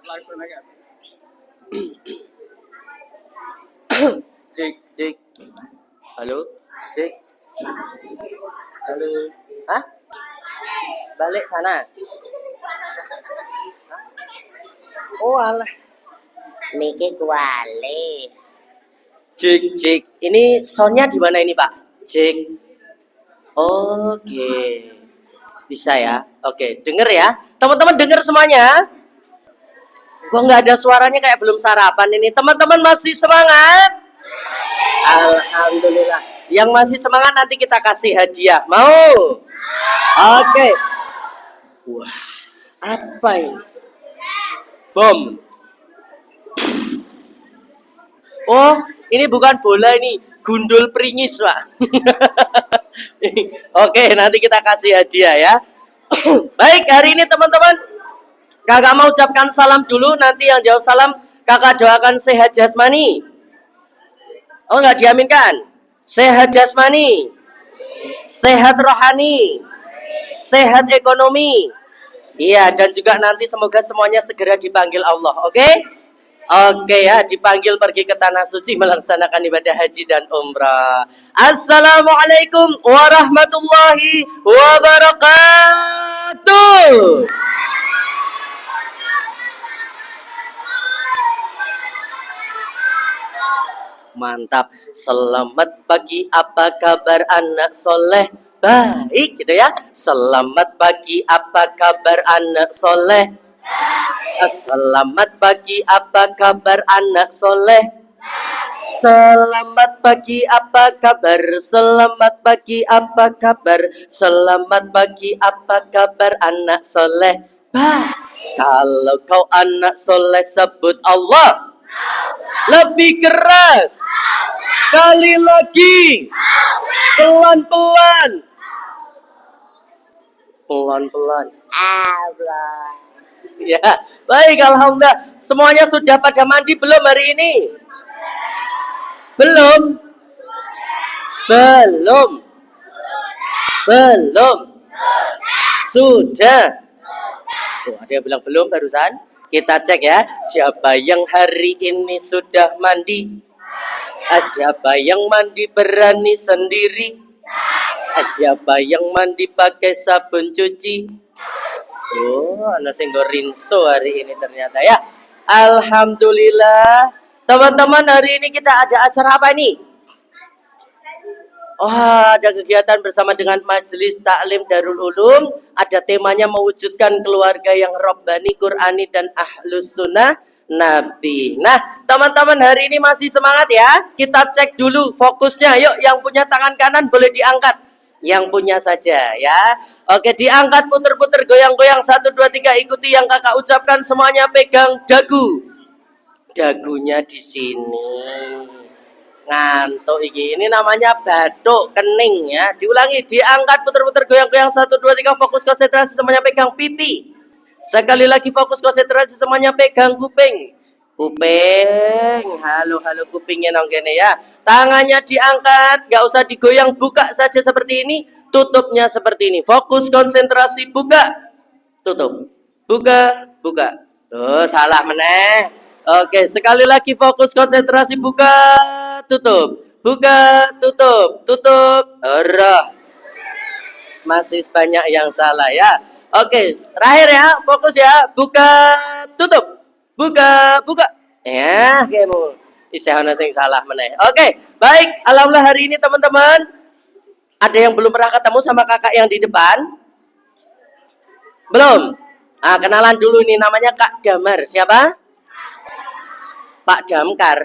laksanakan. Cek, cek. Halo, cek. Halo. Hah? Balik sana. Oh alah. Niki kuali. Cek, cek. Ini soundnya di mana ini Pak? Cek. Oke. Bisa ya? Oke, denger ya. Teman-teman denger semuanya? Gua nggak ada suaranya kayak belum sarapan ini. Teman-teman masih semangat? Alhamdulillah. Yang masih semangat nanti kita kasih hadiah. Mau? Oke. Wah, apa ini? Bom. Oh, ini bukan bola ini. Gundul pringis, Pak. Oke, nanti kita kasih hadiah ya. Baik, hari ini teman-teman, kakak mau ucapkan salam dulu. Nanti yang jawab salam, kakak doakan sehat jasmani. Oh, nggak diaminkan? Sehat jasmani, sehat rohani, sehat ekonomi. Iya, dan juga nanti semoga semuanya segera dipanggil Allah, oke? Oke ya, dipanggil pergi ke tanah suci melaksanakan ibadah haji dan umrah. Assalamualaikum warahmatullahi wabarakatuh. Mantap. Selamat pagi, apa kabar anak soleh? Baik gitu ya. Selamat pagi, apa kabar anak soleh? Selamat pagi, apa kabar anak soleh? Selamat pagi, apa kabar? Selamat pagi, apa kabar? Selamat pagi, apa kabar anak soleh? Kalau kau anak soleh sebut Allah. Lebih keras. Sekali lagi. Pelan-pelan. Pelan-pelan. Allah. Ya, baik, alhamdulillah. Semuanya sudah pada mandi belum hari ini? Belum? Belum. Belum. Sudah. Oh, ada yang bilang belum barusan. Kita cek ya. Siapa yang hari ini sudah mandi? Siapa yang mandi berani sendiri? Siapa yang mandi pakai sabun cuci? Oh, anak singgo rinso hari ini ternyata ya. Alhamdulillah. Teman-teman, hari ini kita ada acara apa ini? Oh, ada kegiatan bersama dengan Majelis Taklim Darul Ulum. Ada temanya mewujudkan keluarga yang Rabbani, Qur'ani, dan Ahlus Sunnah Nabi. Nah, teman-teman hari ini masih semangat ya? Kita cek dulu fokusnya. Yuk, yang punya tangan kanan boleh diangkat. Yang punya saja ya. Oke, diangkat, puter-puter, goyang-goyang. 1, 2, 3, ikuti yang kakak ucapkan. Semuanya pegang dagu. Dagunya di sini. Ngantuk iki. Ini namanya batuk kening ya. Diulangi, diangkat, puter-puter, goyang-goyang. 1, 2, 3, fokus konsentrasi, semuanya pegang pipi. Sekali lagi fokus konsentrasi, semuanya pegang kuping. Kuping, halo kupingnya nong kene ya. Tangannya diangkat, gak usah digoyang, buka saja seperti ini. Tutupnya seperti ini. Fokus konsentrasi, buka, tutup, buka, buka. Tuh, salah meneh. Oke, sekali lagi fokus konsentrasi, buka, tutup, buka, tutup, tutup. Roh. Masih banyak yang salah ya. Oke, terakhir ya, fokus ya. Buka, tutup. Buka, buka. Ya, kamu. Isihana sing salah meneh. Oke, baik. Alhamdulillah hari ini teman-teman, ada yang belum pernah ketemu sama kakak yang di depan? Belum? Ah, kenalan dulu nih, namanya Kak Damar. Siapa? Pak Damkar.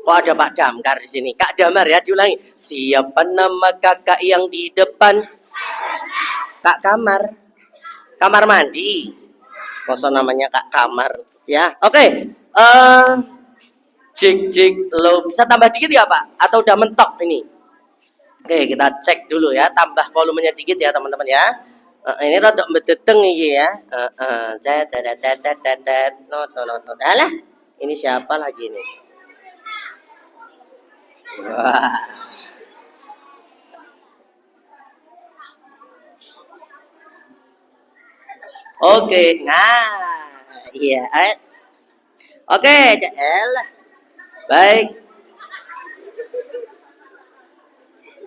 Kok ada Pak Damkar di sini? Kak Damar ya, diulangi. Siapa nama kakak yang di depan? Kak Kamar. Kamar mandi. Masa namanya Kak Kamar ya. Oke. Jik lo bisa tambah dikit ya Pak? Atau udah mentok ini? Oke, kita cek dulu ya. Tambah volumenya dikit ya teman-teman ya. Ini rada mbedeteng iki ya. Alah, ini siapa lagi nih? Wah. Oke, nah, iya. Oke, elah. Baik.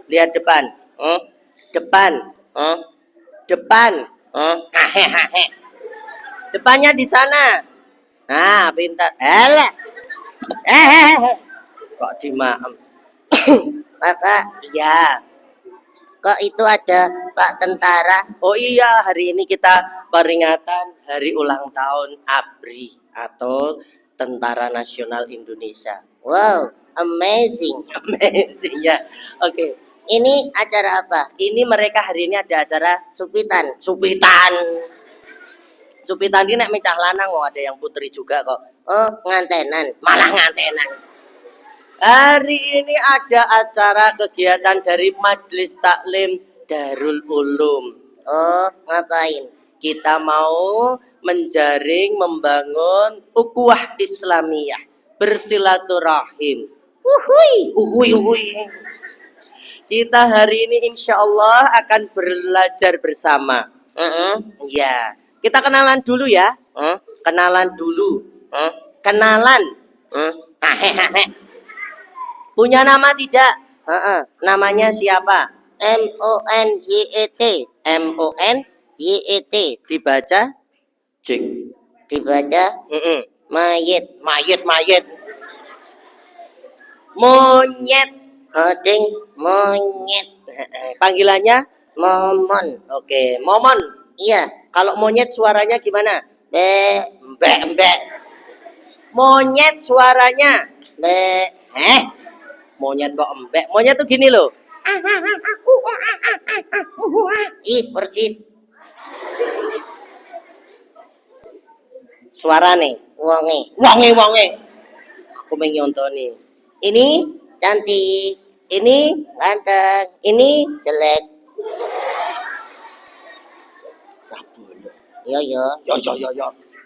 Lihat depan. Depan. Depan. Hahehe. Depannya di sana. Nah, pintar. Elah. Kok dimaem? Kakak, Iya. kok itu ada Pak Tentara? Oh iya, hari ini kita peringatan hari ulang tahun ABRI atau Tentara Nasional Indonesia. Wow, amazing. Amazing ya. Oke. Ini acara apa? Ini mereka hari ini ada acara Supitan. supitan. Supitan ini nek mecah lanang oh, ada yang putri juga kok. Oh, ngantenan. Malah ngantenan. Hari ini ada acara kegiatan dari Majelis Taklim Darul Ulum. Oh, ngapain? Kita mau menjaring, membangun ukhuwah Islamiyah, bersilaturahim. Uhui. Kita hari ini insya Allah akan belajar bersama. Ya, kita kenalan dulu ya. Kenalan dulu. Kenalan. Punya nama tidak? Namanya siapa? MONYET. MONYET. Dibaca? Cek. Dibaca mayit. Mayit. Monyet. Hoding monyet. Panggilannya? Momon. Oke, momon. Iya. Kalau monyet suaranya gimana? Be. Mbek. Monyet suaranya? Be. Monyet kok embek? Monyet tuh gini loh. Ih, persis. Suara nih. Wonge. Aku menyontoni. Ini Cantik. ini Ganteng. ini Jelek. Yo. Yo.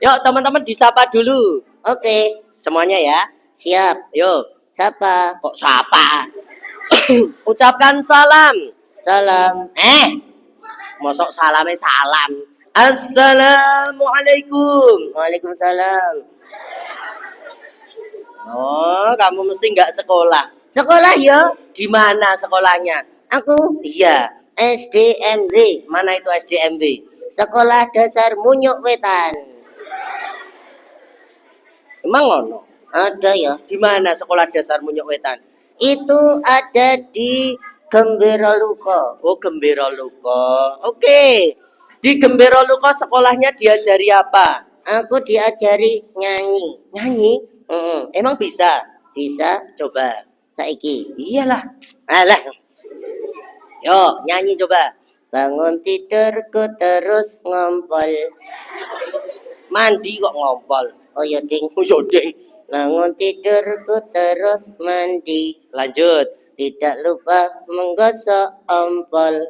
Yuk teman-teman disapa dulu. Oke. Semuanya ya. Siap. Yuk. Siapa? Kok sapa? Ucapkan salam. Salam. Mosok salamnya salam. Assalamualaikum. Waalaikumsalam. Oh, kamu mesti nggak sekolah. Sekolah yo. Di mana sekolahnya? Aku Iya. SDMB. Mana itu SDMB? Sekolah Dasar Munyuk Wetan. Emang ngono? Ada ya. Di mana sekolah dasar Munyuk Wetan? Itu ada di Gembira Luko. Oh, Gembira Luko. Oke. Di Gembira Luko sekolahnya diajari apa? Aku diajari nyanyi. Nyanyi? Emang bisa? Bisa? Coba. Saiki. Iyalah. Alah. Yo, nyanyi coba. Bangun tidurku terus ngompol. Mandi kok ngompol. Oh ya ding. Oh, yodeng. Bangun tidurku terus mandi. Lanjut. Tidak lupa menggosok ompol.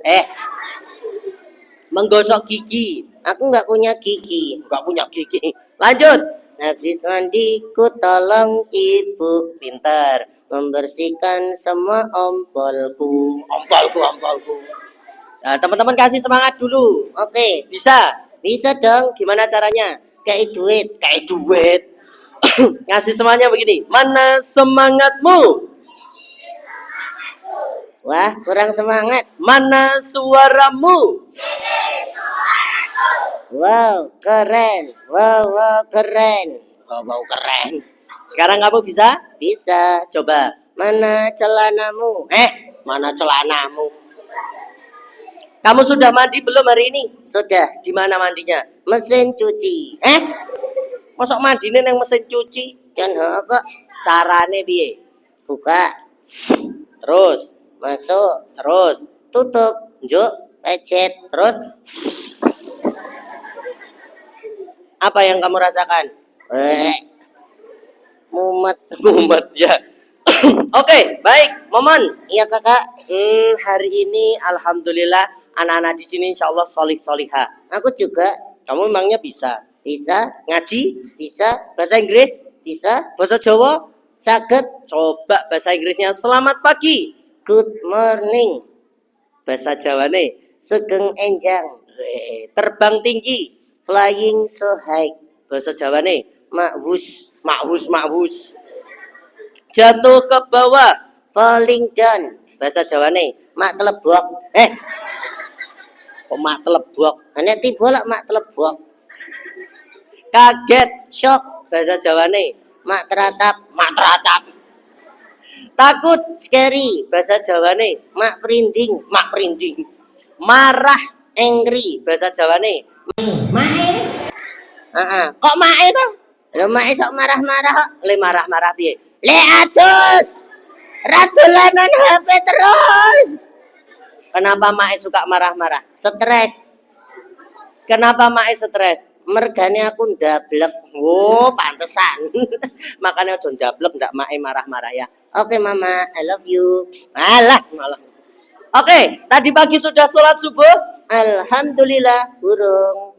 Menggosok gigi. Aku nggak punya gigi. Enggak punya gigi. Lanjut. Habis mandi ku tolong ibu Pinter. membersihkan semua ompolku. Ompolku. Nah, teman-teman kasih semangat dulu. Oke, Bisa? bisa dong. Gimana caranya? Kayak duit. Kayak duit. Ngasih semuanya begini. Mana semangatmu? Wah, kurang semangat. Mana suaramu? Wow, keren. Wow, keren. Wow, keren. Sekarang kamu bisa? Bisa. Coba. Mana celanamu? Mana celanamu? Kamu sudah mandi belum hari ini? Sudah. Di mana mandinya? Mesin cuci. Masuk mandine nang mesin cuci? Kan kok Carane piye? buka, Terus, masuk, terus, tutup, njuk, pecet. terus. Apa yang kamu rasakan? Mumet. Mumet ya. Oke, baik, Momon. Iya kakak. Hari ini alhamdulillah anak-anak di sini insya Allah solih-solihah. Aku juga Kamu memangnya bisa bisa, ngaji, bisa, bahasa Inggris, bisa. bahasa Jawa? Saged. Coba bahasa Inggrisnya selamat pagi. Good morning. Bahasa Jawane Sugeng enjang. terbang tinggi. Flying so high. Bahasa Jawane Makwus. Jatuh ke bawah. falling down, Bahasa Jawane. mak telebok, Kok mak telebok. nek tiba lak mak telebok, Kaget. shock, Bahasa Jawane. mak teratap, Mak teratap. Takut. scary, Bahasa Jawane. mak perinding, Mak merinding. Marah. angry, Bahasa Jawane. kok mak itu? Lo mak sok marah-marah kok. Le marah-marah piye? Le atus, radulanan HP terus, Kenapa Mae suka marah-marah? stres, Kenapa Mae stres? mergane aku ndablek. Oh, pantesan. Makanya aja ndablek ndak Mae marah-marah ya. Oke mama, I love you. Malah. Oke, tadi pagi sudah sholat subuh? Alhamdulillah, burung.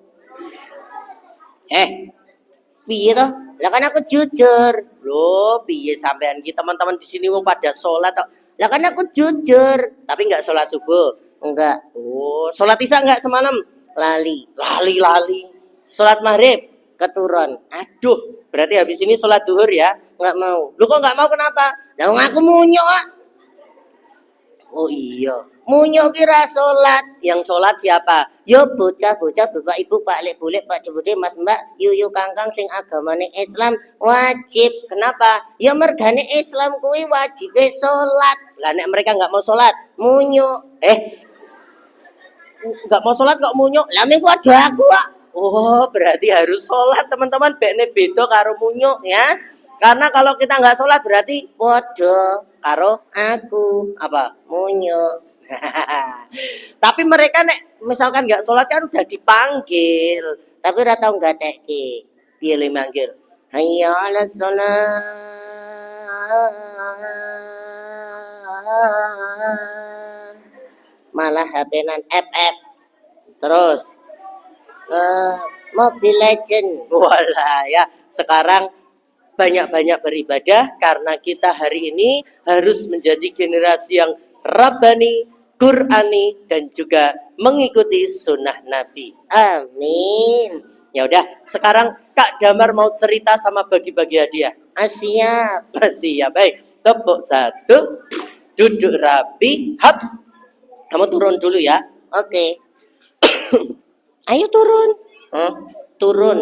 Piye toh? Lah kan aku jujur. Loh, piye sampean ki teman-teman di sini wong pada sholat toh. Lah kan aku jujur. Tapi nggak sholat subuh. Enggak, Oh, sholat isya nggak semalam? lali, Lali. Sholat maghrib. keturun. Aduh, berarti habis ini sholat duhur ya? Enggak mau. Lu kok nggak mau kenapa? Lah wong aku munyuk kok. Oh iya. Munyuk kira salat. Yang sholat siapa? Yo bocah-bocah bapak ibu pak lek boleh pak jebule mas mbak yuyu kangkang sing agamane Islam wajib. Kenapa? Ya mergane Islam kuwi wajibe salat. Lah nek mereka nggak mau sholat. Munyuk. Nggak mau sholat kok munyuk. Lah mengko ada aku kok. Oh, berarti harus sholat teman-teman. Bekne beda karo munyuk ya. Karena kalau kita nggak sholat berarti Podo karo aku apa? munyuk. Tapi mereka nek misalkan nggak sholat kan udah dipanggil. Tapi ora tau gatekke. Piye le manggil? Hayya 'alas shalah. Malah HP-nan FF. Terus, Mobile Legend. walah ya. Sekarang banyak-banyak beribadah karena kita hari ini harus menjadi generasi yang Rabbani, Qur'ani dan juga mengikuti sunnah Nabi. Amin. Ya udah, sekarang Kak Damar mau cerita sama bagi-bagi hadiah. Siap. Masih ya baik. Tepuk satu, duduk rapi, hap. Kamu turun dulu ya. Oke. Ayo turun. Turun.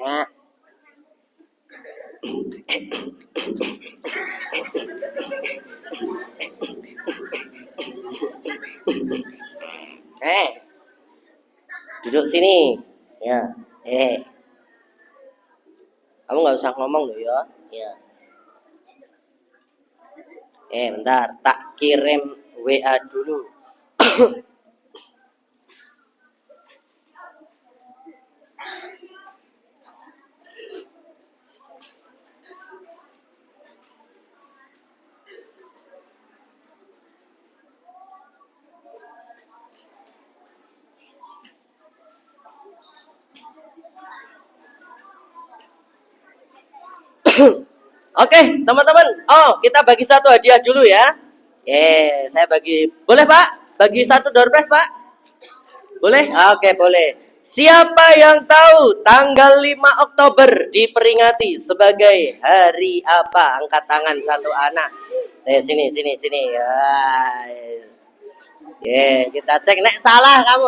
Nah, Duduk sini. ya, Kamu nggak usah ngomong loh ya. ya. Bentar, tak kirim WA dulu. Oke, teman-teman. Oh, kita bagi satu hadiah dulu ya. Saya bagi. Boleh, Pak? Bagi satu door prize, Pak? Boleh? Oke, boleh. Siapa yang tahu tanggal 5 Oktober diperingati sebagai hari apa? Angkat tangan satu anak. Sini. Kita cek. Nek salah kamu.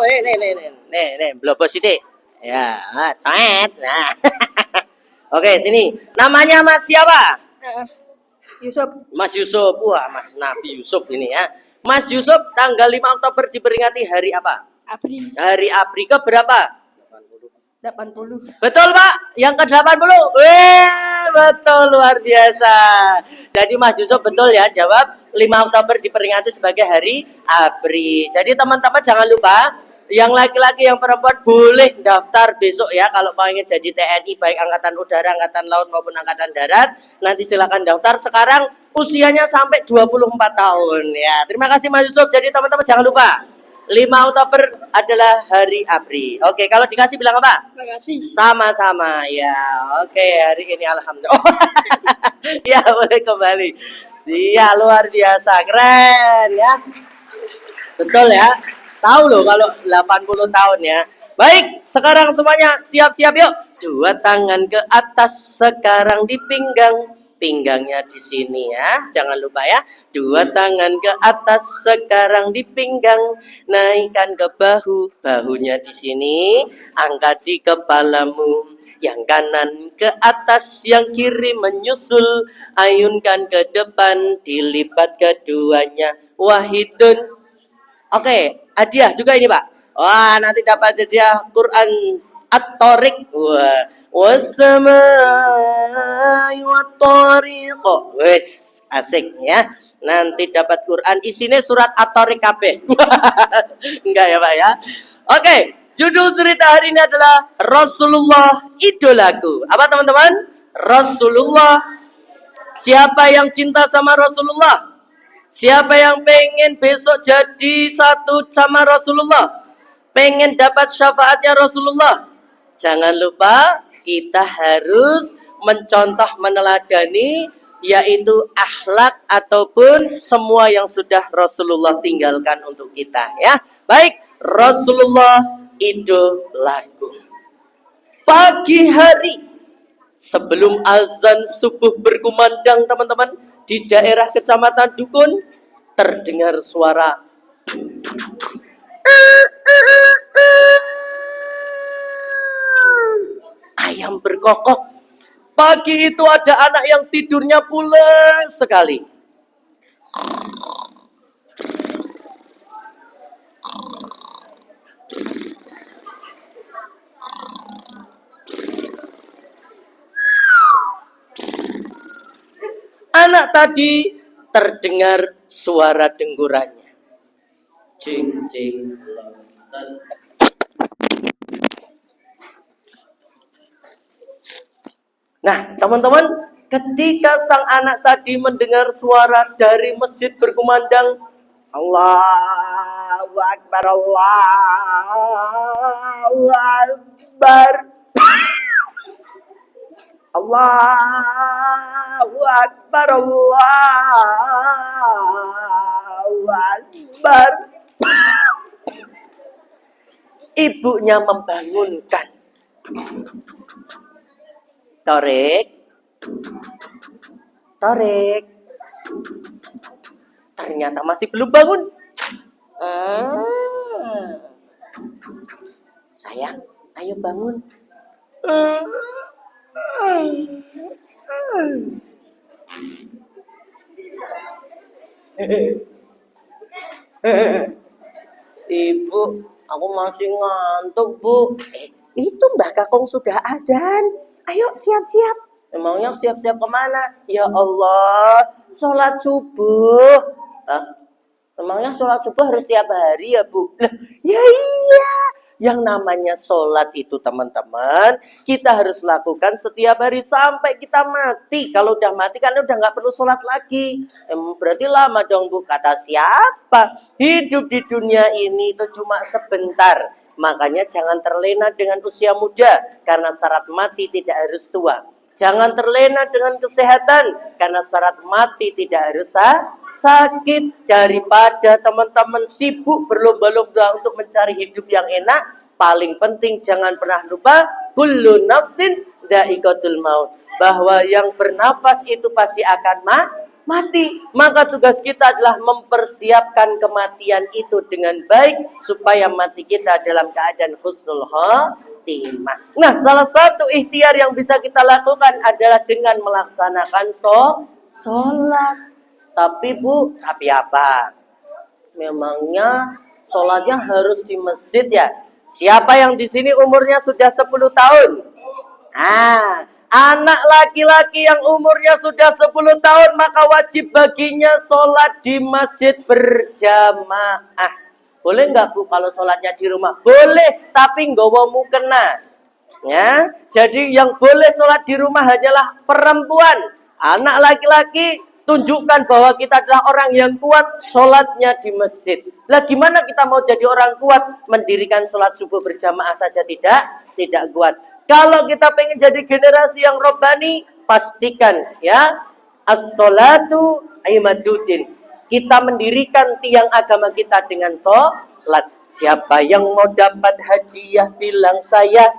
Nih, blobos sidik. Ya, tet. Nah. Oke, sini. Namanya Mas siapa? Yusuf. Mas Yusuf. Wah, Mas Nabi Yusuf ini ya. Mas Yusuf, tanggal 5 Oktober diperingati hari apa? April Hari ABRI ke berapa? 80. Betul, Pak. Yang ke-80. Betul, luar biasa. Jadi Mas Yusuf betul ya, jawab 5 Oktober diperingati sebagai hari ABRI. Jadi teman-teman jangan lupa, yang laki-laki, yang perempuan boleh daftar besok ya. Kalau mau ingin jadi TNI, baik Angkatan Udara, Angkatan Laut maupun Angkatan Darat, nanti silakan daftar. Sekarang usianya sampai 24 tahun ya. Terima kasih Mas Yusuf. Jadi teman-teman jangan lupa, 5 Oktober adalah hari ABRI. Oke, kalau dikasih bilang apa? Terima kasih. Sama-sama ya. Oke, hari ini alhamdulillah. Ya, boleh kembali. Iya, luar biasa. Keren ya. Betul ya. Tahu loh kalau 80 tahun ya. Baik, sekarang semuanya siap-siap yuk. Dua tangan ke atas sekarang di pinggang. Pinggangnya di sini ya. Jangan lupa ya. Dua tangan ke atas sekarang di pinggang. Naikkan ke bahu. Bahunya di sini. Angkat di kepalamu. Yang kanan ke atas, yang kiri menyusul. Ayunkan ke depan, dilipat keduanya. Wahidun. Oke, hadiah juga ini Pak. Wah, nanti dapat hadiah Quran At-Tariq. Wah, wassamai wat-tariq. Wes, asik ya. Nanti dapat Quran isinya surat At-Tariq kabeh. Enggak ya Pak ya. Oke, judul cerita hari ini adalah Rasulullah idolaku. Apa teman-teman? Rasulullah. Siapa yang cinta sama Rasulullah? Siapa yang pengen besok jadi satu sama Rasulullah? Pengen dapat syafaatnya Rasulullah? Jangan lupa kita harus mencontoh, meneladani, yaitu akhlak ataupun semua yang sudah Rasulullah tinggalkan untuk kita ya. Baik, Rasulullah idolaku. Pagi hari sebelum azan subuh berkumandang teman-teman, di daerah kecamatan Dukun terdengar suara ayam berkokok. Pagi itu ada anak yang tidurnya pulas sekali. Anak tadi terdengar suara denggurannya. Cing, cing, longset. Nah, teman-teman, ketika sang anak tadi mendengar suara dari masjid berkumandang, Allahu Akbar, Allahu Akbar, Allahu Akbar, Allahu Akbar. Ibunya membangunkan. Torik, Torik. Ternyata masih belum bangun. Sayang, ayo bangun. Ibu, aku masih ngantuk, Bu. Itu Mbak Kakong sudah adzan. Ayo siap-siap. Emangnya siap-siap kemana? Ya Allah, sholat subuh. Emangnya sholat subuh harus tiap hari ya Bu? Ya iya. Yang namanya sholat itu teman-teman, kita harus lakukan setiap hari sampai kita mati. Kalau udah mati kan udah nggak perlu sholat lagi. Berarti lama dong Bu. Kata siapa? Hidup di dunia ini itu cuma sebentar. Makanya jangan terlena dengan usia muda, karena syarat mati tidak harus tua. Jangan terlena dengan kesehatan, karena syarat mati tidak harus sakit. Daripada teman-teman sibuk berlomba-lomba untuk mencari hidup yang enak, paling penting jangan pernah lupa kullu nafsin dha'iqatul maut, bahwa yang bernafas itu pasti akan mati. Maka tugas kita adalah mempersiapkan kematian itu dengan baik supaya mati kita dalam keadaan husnul khotimah. Nah, salah satu ikhtiar yang bisa kita lakukan adalah dengan melaksanakan sholat. Tapi Bu, tapi apa? Memangnya sholatnya harus di masjid ya? Siapa yang di sini umurnya sudah 10 tahun? Anak laki-laki yang umurnya sudah 10 tahun maka wajib baginya sholat di masjid berjamaah. Boleh nggak Bu kalau sholatnya di rumah? Boleh, tapi nggawa mukena. Ya, jadi yang boleh sholat di rumah hanyalah perempuan. Anak laki-laki tunjukkan bahwa kita adalah orang yang kuat, sholatnya di masjid. Lah gimana kita mau jadi orang kuat? Mendirikan sholat subuh berjamaah saja tidak kuat. Kalau kita pengen jadi generasi yang robbani, pastikan ya, as-sholatu imaduddin. Kita mendirikan tiang agama kita dengan sholat. Siapa yang mau dapat hadiah bilang saya.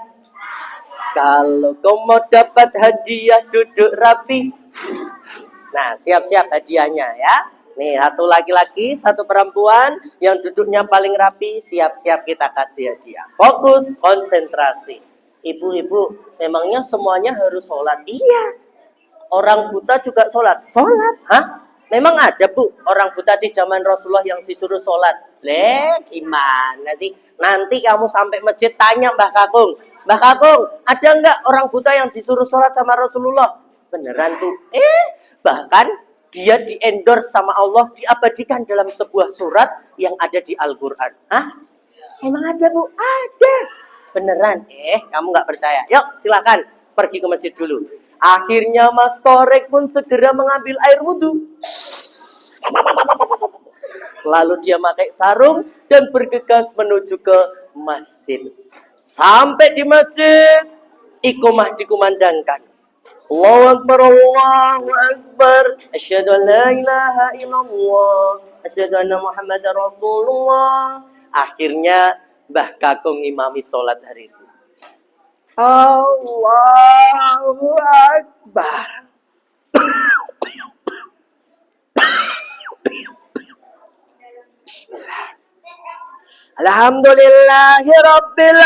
Kalau kau mau dapat hadiah duduk rapi. Nah, siap-siap hadiahnya ya. Nih, satu laki-laki, satu perempuan yang duduknya paling rapi, siap-siap kita kasih hadiah. Fokus, konsentrasi. Ibu-ibu, memangnya semuanya harus sholat? Iya. Orang buta juga sholat? Sholat. Hah? Memang ada, Bu, orang buta di zaman Rasulullah yang disuruh sholat? Gimana sih? Nanti kamu sampai masjid tanya Mbah Kakung. Mbah Kakung, ada nggak orang buta yang disuruh sholat sama Rasulullah? Beneran, Bu. Bahkan dia di-endorse sama Allah, diabadikan dalam sebuah surat yang ada di Al-Quran. Hah? Emang ada, Bu? Ada. Beneran? Kamu nggak percaya? Yuk, silakan pergi ke masjid dulu. Akhirnya Mas Torek pun segera mengambil air wudhu. Lalu dia pakai sarung dan bergegas menuju ke masjid. Sampai di masjid, iqamah dikumandangkan. Allahu Akbar, Allahu Akbar. Asyhadu an la ilaha illallah. Asyhadu anna Muhammadar Rasulullah. Akhirnya Mbah Kakung imami sholat hari itu. Allahu Akbar. Bismillah. Alhamdulillahi Rabbil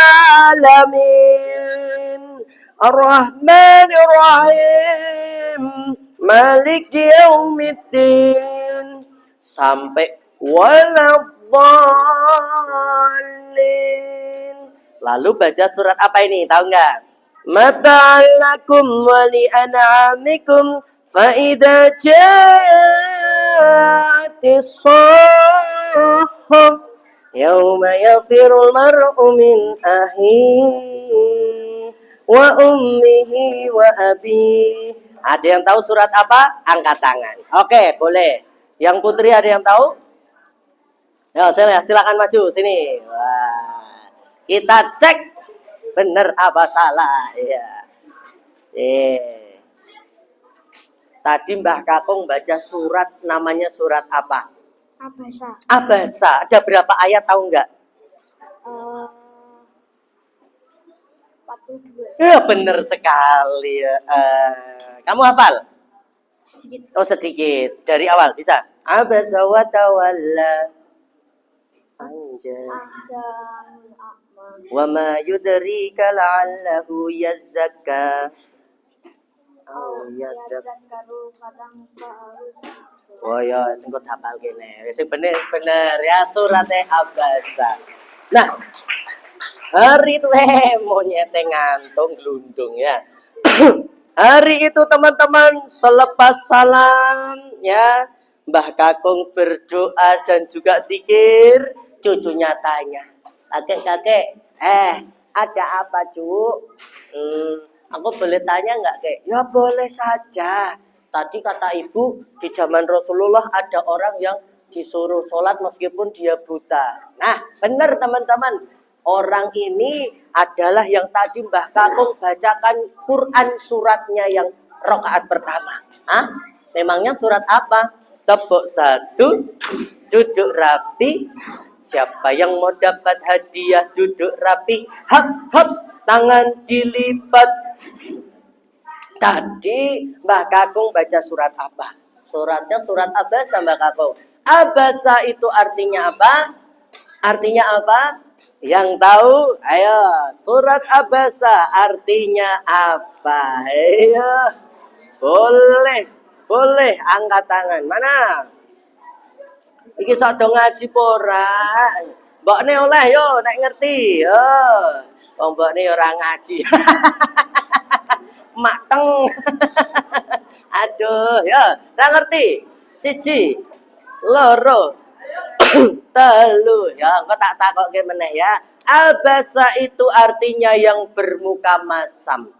Alamin. Ar-Rahmanir Rahim. Maliki Yaumiddin. Sampai waladhdallin. Lalu baca surat apa ini? Tahu nggak? Mata'alakum wa li'an'amikum fa idza ja'atis shahhah yauma yafirul mar'u min akhihi wa ummihi wa abihi. Ada yang tahu surat apa? Angkat tangan. Oke, boleh. Yang putri ada yang tahu? Ya, silakan maju sini. Wah. Kita cek benar apa salah ya. Tadi Mbah Kakung baca surat, namanya surat apa? Abasa. Abasa. Ada berapa ayat tahu nggak? 42. Ya benar sekali ya. Kamu hafal? Sedikit. Oh sedikit. Dari awal bisa? Abasa wa tawalla. Anjay. Wa ma yudrika la'allahu yazzakka. Oh ya, sengkut hafal kene. Wis bener ya surate Abasa. Nah, hari itu monyet ngantung glundung ya. Hari itu teman-teman selepas salam ya, Mbah Kakung berdoa dan juga zikir. Cucunya tanya, kakek, ada apa, Cuk? Aku boleh tanya nggak, Kek? Ya boleh saja. Tadi kata ibu, di zaman Rasulullah ada orang yang disuruh sholat meskipun dia buta. Nah, benar teman-teman. Orang ini adalah yang tadi Mbah Kakung bacakan Quran suratnya yang rakaat pertama. Hah? Memangnya surat apa? Tepuk satu, duduk rapi. Siapa yang mau dapat hadiah duduk rapi? Hap, hap, tangan dilipat. Tadi Mbah Kakung baca surat apa? Suratnya surat Abasa, Mbah Kakung. Abasa itu artinya apa? Artinya apa? Yang tahu? Ayo, surat Abasa artinya apa? Ayo. Boleh angkat tangan. Mana? Iki sok do ngaji pora. Mbokne oleh yo nek ngerti. Yo. Wong mbokne ora ngaji. Mateng. Aduh, ya, ora ngerti. Siji, loro, telu. Ya, engko tak takokke meneh ya. Abasa itu artinya yang bermuka masam.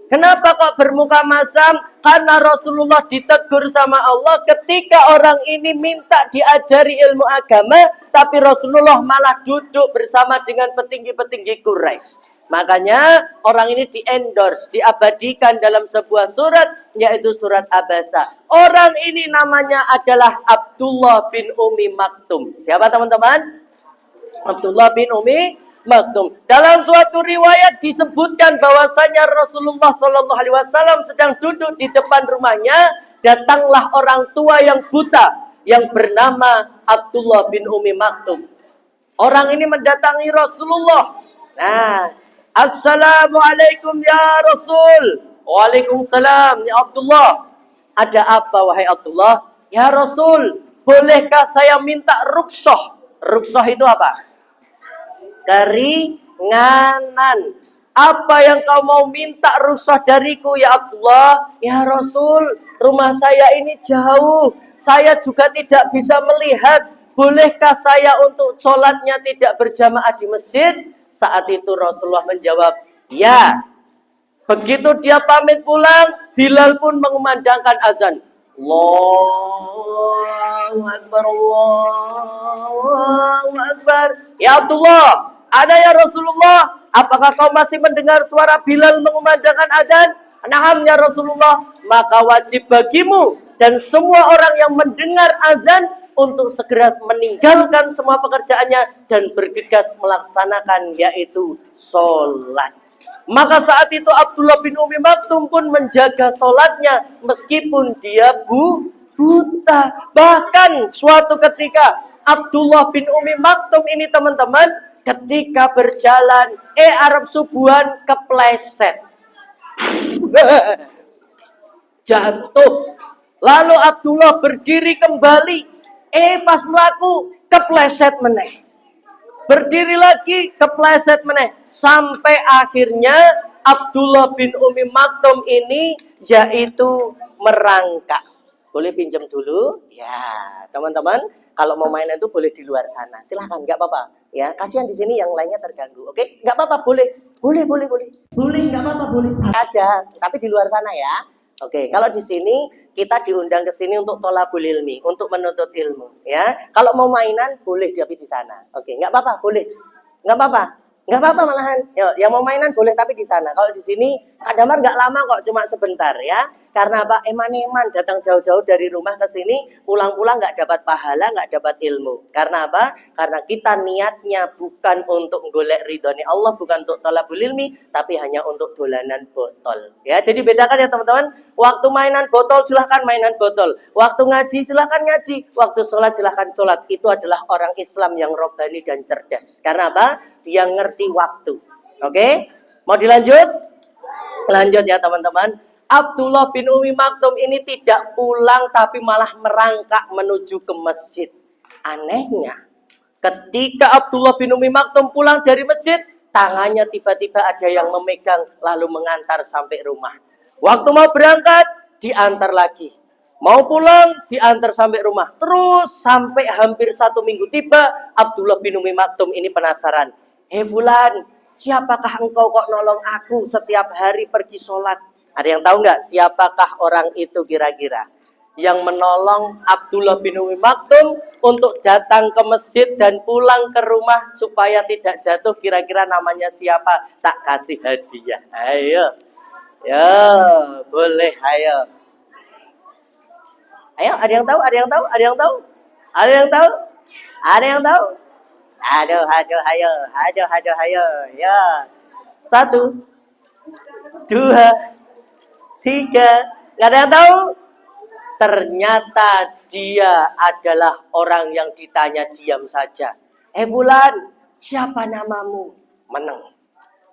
Kenapa kok bermuka masam? Karena Rasulullah ditegur sama Allah ketika orang ini minta diajari ilmu agama, tapi Rasulullah malah duduk bersama dengan petinggi-petinggi Quraisy. Makanya orang ini di-endorse, diabadikan dalam sebuah surat, yaitu surat Abasa. Orang ini namanya adalah Abdullah bin Umi Maktum. Siapa teman-teman? Abdullah bin Umi Maktum. Dalam suatu riwayat disebutkan bahwasanya Rasulullah Shallallahu Alaihi Wasallam sedang duduk di depan rumahnya. Datanglah orang tua yang buta yang bernama Abdullah bin Umi Maktum. Orang ini mendatangi Rasulullah. Nah, Assalamualaikum ya Rasul. Waalaikumsalam ya Abdullah. Ada apa wahai Abdullah? Ya Rasul, bolehkah saya minta rukshoh? Rukshoh itu apa? Keringanan. Apa yang kau mau minta rukshoh dariku ya Abdullah? Ya Rasul, rumah saya ini jauh. Saya juga tidak bisa melihat. Bolehkah saya untuk sholatnya tidak berjamaah di masjid? Saat itu Rasulullah menjawab, ya. Begitu dia pamit pulang, Bilal pun mengumandangkan azan. Allahu Akbar, Allahu Akbar. Ya Abdullah, ada ya Rasulullah. Apakah kau masih mendengar suara Bilal mengumandangkan azan? Na'am ya Rasulullah. Maka wajib bagimu dan semua orang yang mendengar azan untuk segera meninggalkan semua pekerjaannya dan bergegas melaksanakan yaitu sholat. Maka saat itu Abdullah bin Umi Maktum pun menjaga sholatnya meskipun dia buta. Bahkan suatu ketika Abdullah bin Umi Maktum ini teman-teman ketika berjalan Arab subuhan kepleset. Jatuh. Lalu Abdullah berdiri kembali. Pas melaku kepleset meneh. Berdiri lagi kepleset meneh. Sampai akhirnya Abdullah bin Umi Maktum ini yaitu merangkak. Boleh pinjam dulu? Ya, teman-teman, kalau mau main itu boleh di luar sana. Silahkan, nggak apa-apa. Ya, kasihan di sini yang lainnya terganggu. Oke, nggak apa-apa, boleh. Boleh. Boleh, nggak apa-apa, boleh aja. Tapi di luar sana ya. Oke, kalau di sini kita diundang ke sini untuk tholabul ilmi, untuk menuntut ilmu, ya. Kalau mau mainan boleh tapi di sana. Oke, nggak apa-apa, boleh. Nggak apa-apa malahan. Yo, yang mau mainan boleh tapi di sana. Kalau di sini Kak Damar nggak lama kok, cuma sebentar ya. Karena apa? Eman-eman datang jauh-jauh dari rumah ke sini, pulang-pulang nggak dapat pahala, nggak dapat ilmu. Karena apa? Karena kita niatnya bukan untuk golek ridhoni Allah, bukan untuk tholabul ilmi, tapi hanya untuk dolanan botol. Ya, jadi bedakan ya teman-teman. Waktu mainan botol silahkan mainan botol. Waktu ngaji silahkan ngaji. Waktu sholat silahkan sholat. Itu adalah orang Islam yang robbani dan cerdas. Karena apa? Dia ngerti waktu. Oke? Mau dilanjut? Lanjut ya teman-teman. Abdullah bin Umi Maktum ini tidak pulang tapi malah merangkak menuju ke masjid. Anehnya, ketika Abdullah bin Umi Maktum pulang dari masjid, tangannya tiba-tiba ada yang memegang lalu mengantar sampai rumah. Waktu mau berangkat, diantar lagi. Mau pulang, diantar sampai rumah. Terus sampai hampir 1 minggu tiba, Abdullah bin Umi Maktum ini penasaran. Fulan, siapakah engkau kok nolong aku setiap hari pergi sholat? Ada yang tahu nggak siapakah orang itu kira-kira? Yang menolong Abdullah bin Umi Maktum untuk datang ke masjid dan pulang ke rumah supaya tidak jatuh, kira-kira namanya siapa? Tak kasih hadiah. Ayo. Ya, boleh, ayo. Ayo, ada yang tahu? Ada yang tahu? Ada yang tahu? Ada yang tahu? Ada yang tahu? Aduh, ayo. Ayo. Ya. 1, 2, 3. Nggak ada yang tahu? Ternyata dia adalah orang yang ditanya diam saja. Fulan, siapa namamu? Menang.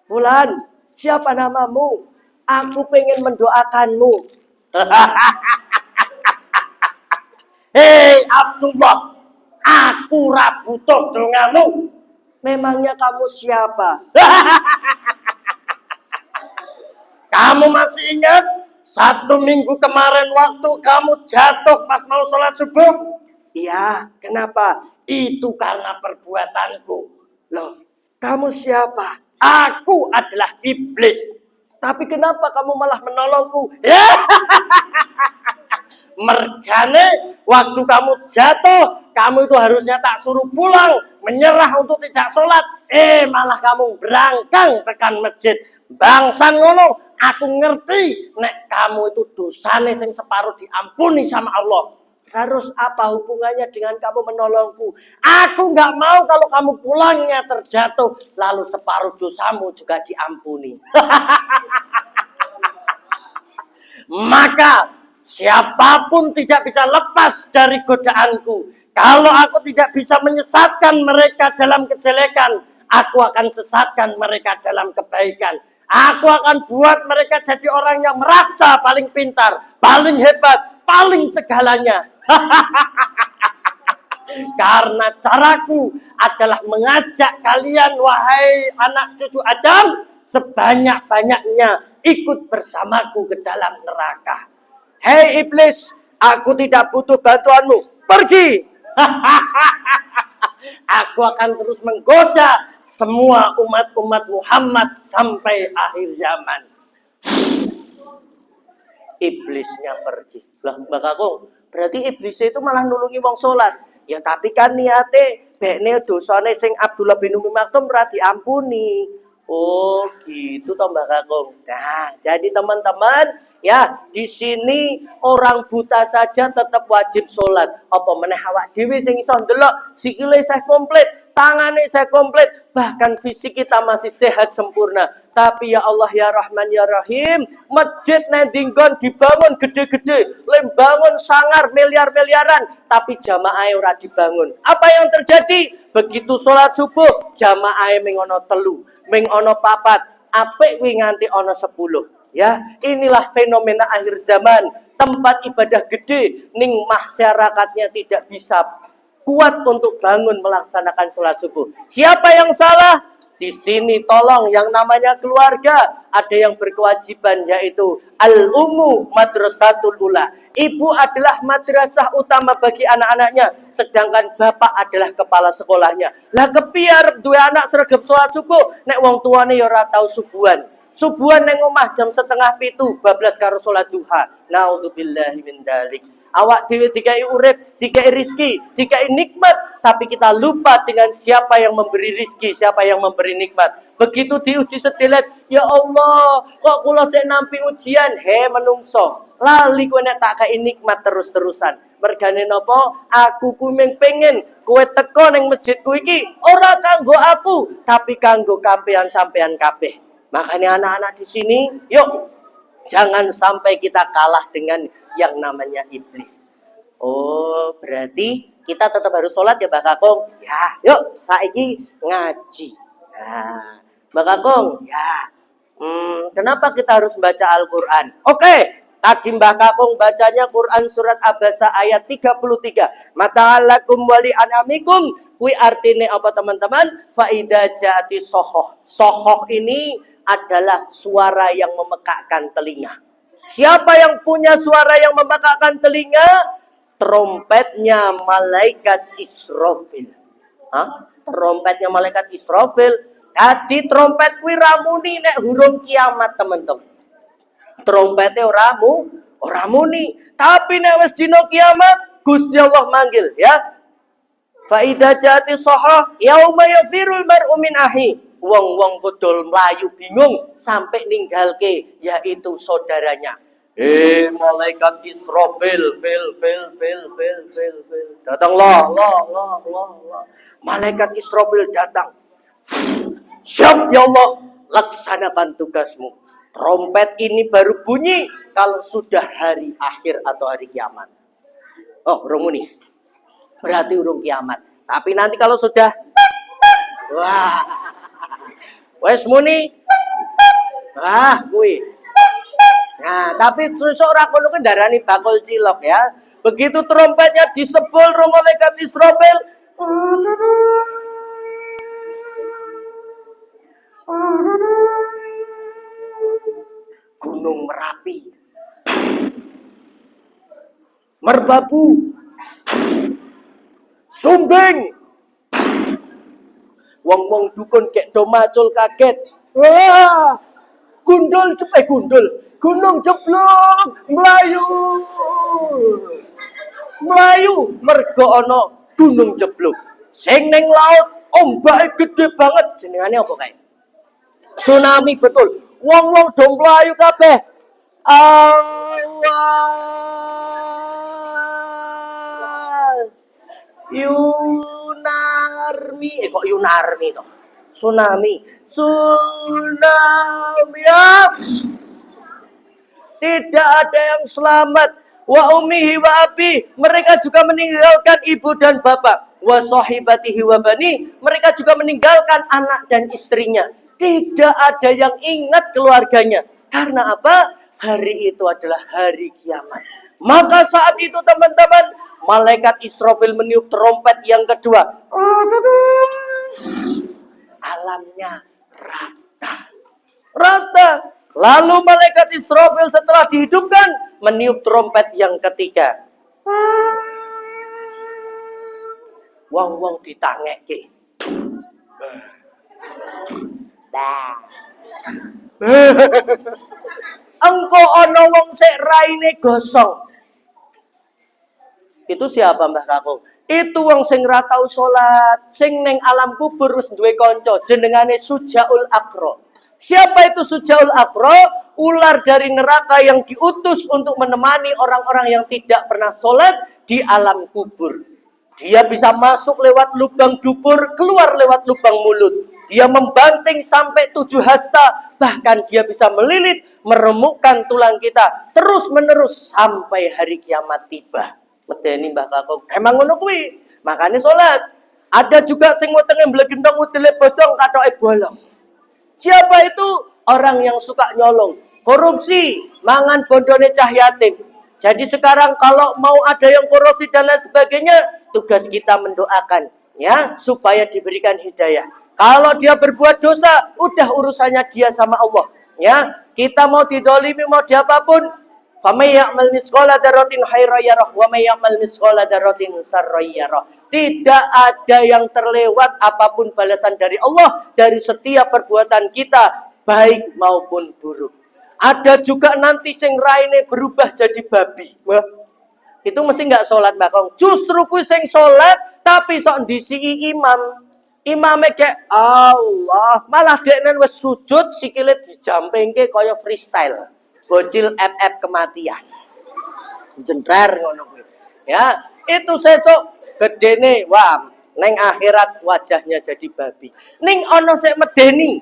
Fulan, siapa namamu? Aku pengen mendoakanmu. Hei Abdullah, aku rabutuh denganmu. Memangnya kamu siapa? Kamu masih ingat 1 minggu kemarin waktu kamu jatuh pas mau sholat subuh? Iya, kenapa? Itu karena perbuatanku. Loh, kamu siapa? Aku adalah iblis. Tapi kenapa kamu malah menolongku? Mergane, waktu kamu jatuh, kamu itu harusnya tak suruh pulang, menyerah untuk tidak sholat. Malah kamu berangkang tekan masjid. Bangsan ngono. Aku ngerti nek kamu itu dosane sing separuh diampuni sama Allah. Terus apa hubungannya dengan kamu menolongku? Aku nggak mau kalau kamu pulangnya terjatuh, lalu separuh dosamu juga diampuni. Maka siapapun tidak bisa lepas dari godaanku. Kalau aku tidak bisa menyesatkan mereka dalam kejelekan, aku akan sesatkan mereka dalam kebaikan. Aku akan buat mereka jadi orang yang merasa paling pintar, paling hebat, paling segalanya. Karena caraku adalah mengajak kalian, wahai anak cucu Adam, sebanyak-banyaknya ikut bersamaku ke dalam neraka. Hei iblis, aku tidak butuh bantuanmu. Pergi. Aku akan terus menggoda semua umat-umat Muhammad sampai akhir zaman. Iblisnya pergi. Lah Mbak Kakung, berarti iblisnya itu malah nulungi wong sholat. Ya tapi kan niate bekne dosane sing Abdullah bin Umi Maktum ora diampuni. Oh gitu toh Mbak Kakung. Nah, jadi teman-teman, ya di sini orang buta saja tetap wajib sholat. Apa meneh awak dhewe sing iso ndelok sikile saya komplit, tangane saya komplit, bahkan fisik kita masih sehat sempurna. Tapi ya Allah ya Rahman ya Rahim, masjid nang dinggon dibangun gede-gede, lembangun sangar miliar-miliaran, tapi jamaah ora dibangun. Apa yang terjadi? Begitu sholat subuh, jamaah ming ono telu, ming ono papat, apik wi nganti ono 10. Ya, inilah fenomena akhir zaman. Tempat ibadah gede, ning masyarakatnya tidak bisa kuat untuk bangun melaksanakan sholat subuh. Siapa yang salah? Di sini tolong yang namanya keluarga ada yang berkewajiban, yaitu al-ummu madrasatul ula. Ibu adalah madrasah utama bagi anak-anaknya, sedangkan bapak adalah kepala sekolahnya. Lah kepiar dua anak sregep sholat subuh, nek wong tuane ya ora tau subuhan. Subuhan neng omah jam 6:30 bablas karo sholat duha. Naudzubillahi min dzalik. Awak dhewe dikai urip, dikai rizki, dikai nikmat, tapi kita lupa dengan siapa yang memberi rizki, siapa yang memberi nikmat. Begitu diuji sedelet, ya Allah, kok kula sik nampi ujian, he menungso. Lali kowe nek tak kai nikmat terus-terusan. Mergane napa? Aku kumeng pengen kowe teko ning masjidku iki ora kanggo aku, tapi kanggo sampean kabeh. Makanya anak-anak di sini, yuk jangan sampai kita kalah dengan yang namanya iblis. Oh, berarti kita tetap harus sholat ya Mbak Kakung? Ya, yuk saiki ngaji. Nah, Mbak Kakung, ya. Kenapa kita harus baca Al-Quran? Oke, tadi Mbak Kakung bacanya Quran surat Abasa ayat 33. Mata'alakum wali an'amikum. Kui artinya apa teman-teman? Fa'idha jati sohoh. Sohoh ini adalah suara yang memekakkan telinga. Siapa yang punya suara yang memekakkan telinga? Trompetnya malaikat Israfil. Hah? Trompetnya malaikat Israfil. Jadi trompet kuwi ramuni nek hurung kiamat, teman-teman. Trompetnya ora muni. Tapi nek wis dina kiamat, Gusti Allah manggil, ya. Fa idza ja'ati shaha yauma yafirul mar'u min ahi. Wong-wong bodol melayu bingung sampai ninggalke yaitu saudaranya. Malaikat Israfil, fil. Datanglah, Allah. Malaikat Israfil datang. Siap ya Allah, laksanakan tugasmu. Trompet ini baru bunyi kalau sudah hari akhir atau hari kiamat. Oh, urung muni. Berarti urung kiamat. Tapi nanti kalau sudah, wah, wes muni. Kuwi. Nah, tapi sesuk ora kono ku ndarani bakul cilok ya. Begitu trompetnya disebul ro malaikat Israfil. Gunung Merapi merbabu, sumbing, wong-wong dukun kek do macul kaget. Wah, gunung jeblok melayu mergo ana gunung jeblok sing ning laut ombake gede banget. Jenengane apa kae? Tsunami betul. Wong-wong do mlayu kabeh. Allah Yunarmi. Kok Yunarmi toh? Tsunami. Tsunami. Ya. Tidak ada yang selamat. Wa ummihi wa abi. Mereka juga meninggalkan ibu dan bapak. Wa sahibatihi wa bani. Mereka juga meninggalkan anak dan istrinya. Tidak ada yang ingat keluarganya. Karena apa? Hari itu adalah hari kiamat. Maka saat itu teman-teman, malaikat Israfil meniup trompet yang kedua. Alamnya rata. Rata. Lalu malaikat Israfil setelah dihidupkan, meniup trompet yang ketiga. Wong-wong ditangeke. Dah. Engko ana wong sik raine gosong. Itu siapa Mbah Kakung? Itu wong sing ra tau salat, sing ning alam kubur wis duwe kanca, jenengane Sujaul Aqra. Siapa itu Sujaul Aqra? Ular dari neraka yang diutus untuk menemani orang-orang yang tidak pernah salat di alam kubur. Dia bisa masuk lewat lubang dubur, keluar lewat lubang mulut. Dia membanting sampai 7 hasta, bahkan dia bisa melilit, meremukkan tulang kita terus menerus sampai hari kiamat tiba. Medeni Mbah Kakung. Emang ngono kuwi. Makane salat. Ada juga sing wetenge mblegentong udele bodong katoke bolong. Siapa itu? Orang yang suka nyolong, korupsi, mangan bondone cah yatim. Jadi sekarang kalau mau ada yang korupsi dan lain sebagainya, tugas kita mendoakan ya supaya diberikan hidayah. Kalau dia berbuat dosa, udah urusannya dia sama Allah. Ya, kita mau didolimi mau diapapun, famay ya'mal misqala dzarratin khairan yarah wa may ya'mal misqala dzarratin syarran yarah. Tidak ada yang terlewat apapun balasan dari Allah dari setiap perbuatan kita, baik maupun buruk. Ada juga nanti sing raine berubah jadi babi. Wah, itu mesti nggak sholat bakong. Justru ku sing sholat tapi sok ndisi imam. Imame kayak Allah, malah deknen wis sujud sikile dijampingke kaya freestyle. Bocil FF kematian. Jentrar ngono kuwi. Ya, itu sesuk gedene wah, neng akhirat wajahnya jadi babi. Ning ana sik medeni.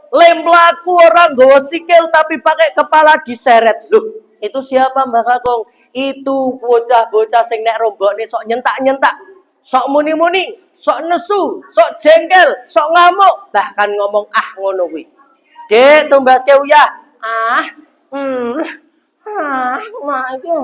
Lem mlaku orang nggawa sikil tapi pakai kepala diseret. Loh, itu siapa Mbak Kakung? Itu bocah-bocah sing nek rombokne sok nyentak-nyentak, sok muni-muni, sok nesu, sok jengkel, sok ngamuk, bahkan ngomong ngono kuwi. Dek, tumbaske uyah. Mak iki.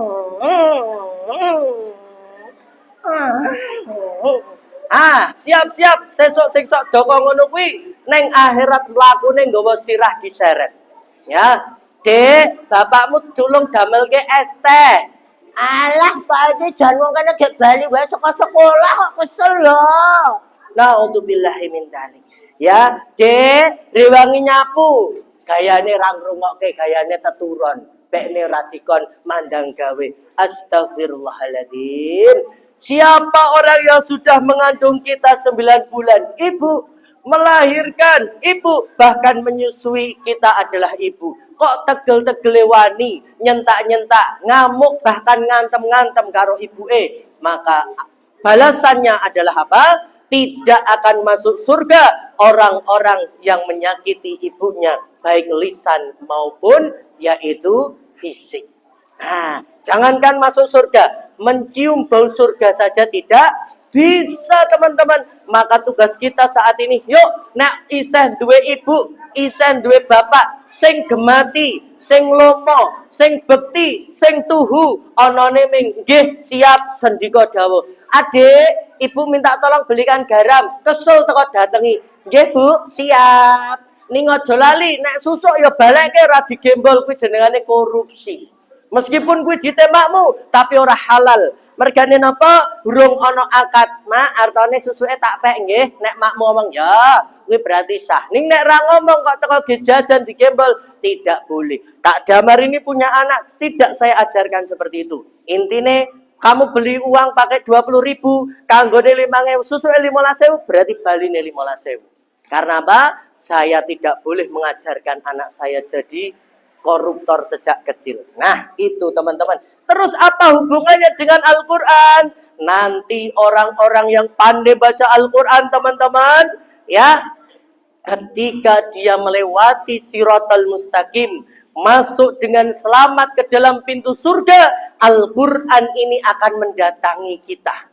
Siap-siap sesuk sing sok doko ngono kuwi neng akhirat mlakune nggawa sirah diseret. Ya, Dek, bapakmu tulung damelke es teh. Alah, Pak iki jan wong kene gek bali wae saka sekolah kok kesel lho. Nauzubillahi min dzalik. Ya, Dek, rewangi nyapu. Gayane ra ngrungokke, gayane teturon. Bekne ra dikon mandang gawe. Astagfirullahaladzim. Siapa orang yang sudah mengandung kita 9 bulan? Ibu. Melahirkan. Ibu. Bahkan menyusui kita adalah ibu. Kok tegel-tegele wani, nyentak-nyentak, ngamuk, bahkan ngantem-ngantem karo ibu maka balasannya adalah apa? Tidak akan masuk surga orang-orang yang menyakiti ibunya, baik lisan maupun yaitu fisik. Nah, jangankan masuk surga, mencium bau surga saja tidak bisa teman-teman. Maka tugas kita saat ini, yuk nak isih duwe ibu, isih duwe bapak sing gemati, sing lomo, sing bekti, sing tuhu, anane nggih siap sendika dawuh. Adik, ibu minta tolong belikan garam, kesel teko datengi. Nggih Bu, siap. Ning aja lali nek susuk ya balekke ora digembol kuwi jenengane korupsi. Meskipun kuwi ditembakmu tapi ora halal. Mergane napa? Urung ana akad. Mak, artane susuke tak pek nggih. Nek makmu ngomong ya, kuwi berarti sah. Ning nek ra ngomong kok teko jajan digembol, tidak boleh. Tak damar ini punya anak, tidak saya ajarkan seperti itu. Intine kamu beli uang pakai 20.000, kanggone 5.000, susuke 15.000, berarti baline 15.000. Karena apa? Saya tidak boleh mengajarkan anak saya jadi koruptor sejak kecil. Nah, itu teman-teman. Terus apa hubungannya dengan Al-Quran? Nanti orang-orang yang pandai baca Al-Quran, teman-teman, ya, ketika dia melewati siratal mustaqim, masuk dengan selamat ke dalam pintu surga, Al-Quran ini akan mendatangi kita.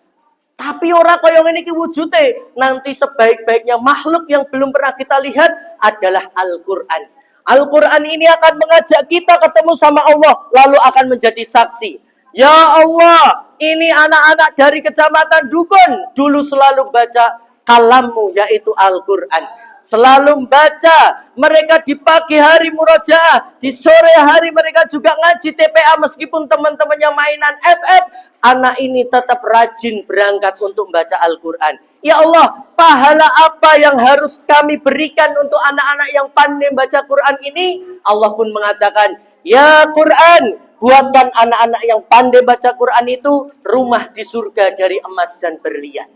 Tapi orang kaya ini ki wujude, nanti sebaik-baiknya makhluk yang belum pernah kita lihat adalah Al-Quran. Al-Quran ini akan mengajak kita ketemu sama Allah, lalu akan menjadi saksi. Ya Allah, ini anak-anak dari kecamatan Dukun dulu selalu baca kalammu, yaitu Al-Quran. Selalu membaca, mereka di pagi hari murojaah, di sore hari mereka juga ngaji TPA meskipun teman-temannya mainan FF. Anak ini tetap rajin berangkat untuk membaca Al-Quran. Ya Allah, pahala apa yang harus kami berikan untuk anak-anak yang pandai membaca Quran ini? Allah pun mengatakan, ya Quran, buatkan anak-anak yang pandai baca Quran itu rumah di surga dari emas dan berlian.